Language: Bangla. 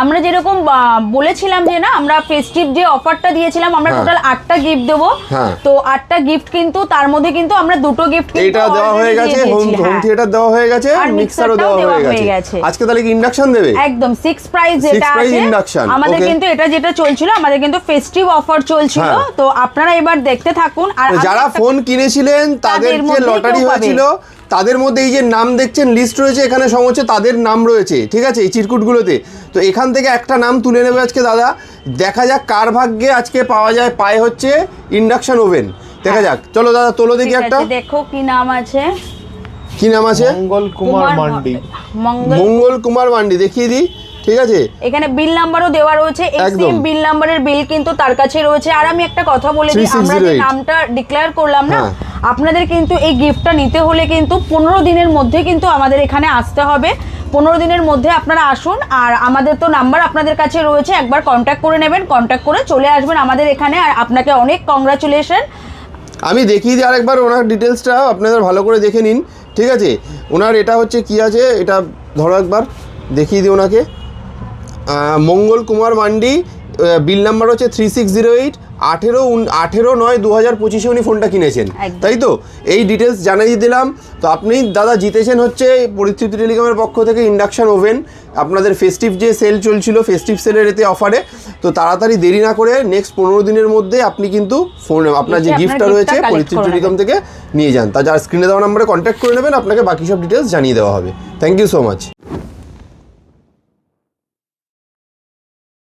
আমরা যেরকম বলেছিলাম যে না আমরা ফেস্টিভ যে অফারটা দিয়েছিলাম আমরা টোটাল 8টা গিফট দেব, তো 8টা গিফট কিন্তু তার মধ্যে কিন্তু আমরা দুটো গিফট এটা দেওয়া হয়ে গেছে, হোম থিয়েটার দেওয়া হয়ে গেছে, আর মিক্সারও দেওয়া হয়ে গেছে। আজকে তাহলে কি ইন্ডাকশন দেবে? একদম 6 প্রাইস যেটা আছে আমাদের কিন্তু এটা যেটা চলছিল আমাদের কিন্তু ফেস্টিভ অফার চলছিল, তো আপনারা এবার দেখতে থাকুন। আর যারা ফোন কিনেছিলেন তাদের যে লটারি হয়েছিল তাদের মধ্যে এই যে নাম দেখছেন লিস্ট রয়েছে, এখানে সমস্ত তাদের নাম রয়েছে, ঠিক আছে, এই চিরকুটগুলোতে। তো এখান থেকে একটা নাম তুলে নেবে আজকে দাদা, দেখা যাক কার ভাগ্যে আজকে পায় হচ্ছে ইন্ডাকশন ওভেন। দেখা যাক, চলো দাদা তোলো দেখি একটা। দেখো কি নাম আছে, কি নাম আছে? মঙ্গল কুমার মান্ডি। মঙ্গল কুমার মান্ডি দেখিয়ে দিই, ঠিক আছে। এখানে বিল নাম্বারও দেওয়া রয়েছে, এক্সএম বিল নাম্বারের বিল কিন্তু তার কাছে রয়েছে। আর আমি একটা কথা বলে দিই, আমরা যে নামটা ডিক্লেয়ার করলাম না, আপনাদের কিন্তু এই গিফটটা নিতে হলে কিন্তু 15 দিনের মধ্যে কিন্তু আমাদের এখানে আসতে হবে। 15 দিনের মধ্যে আপনারা আসুন, আর আমাদের তো নাম্বার আপনাদের কাছে রয়েছে, একবার কন্ট্যাক্ট করে নেবেন, কন্ট্যাক্ট করে চলে আসবেন আমাদের এখানে। আর আপনাকে অনেক কংগ্রাচুলেশন। আমি দেখিয়ে দিই আরেকবার ওনার ডিটেলসটা, আপনাদের ভালো করে দেখে নিন, ঠিক আছে। ওনার এটা হচ্ছে কি আছে, এটা ধরো একবার দেখিয়ে দিই ওনাকে। মঙ্গল কুমার মান্ডি, বিল নাম্বার হচ্ছে 3608, 18/9/2025 উনি ফোনটা কিনেছেন, তাই তো? এই ডিটেলস জানিয়ে দিলাম। তো আপনি দাদা জিতেছেন হচ্ছে পরিস্থিতি টেলিকমের পক্ষ থেকে ইন্ডাকশন ওভেন। আপনাদের ফেস্টিভ যে সেল চলছিল, ফেস্টিভ সেলের এতে অফারে, তো তাড়াতাড়ি দেরি না করে নেক্সট 15 দিনের মধ্যে আপনি কিন্তু ফোন আপনার যে গিফটটা রয়েছে পরিস্থিতি টেলিকম থেকে নিয়ে যান। তা যার স্ক্রিনে দেওয়া নাম্বারে কন্ট্যাক্ট করে নেবেন, আপনাকে বাকি সব ডিটেলস জানিয়ে দেওয়া হবে। Thank you so much.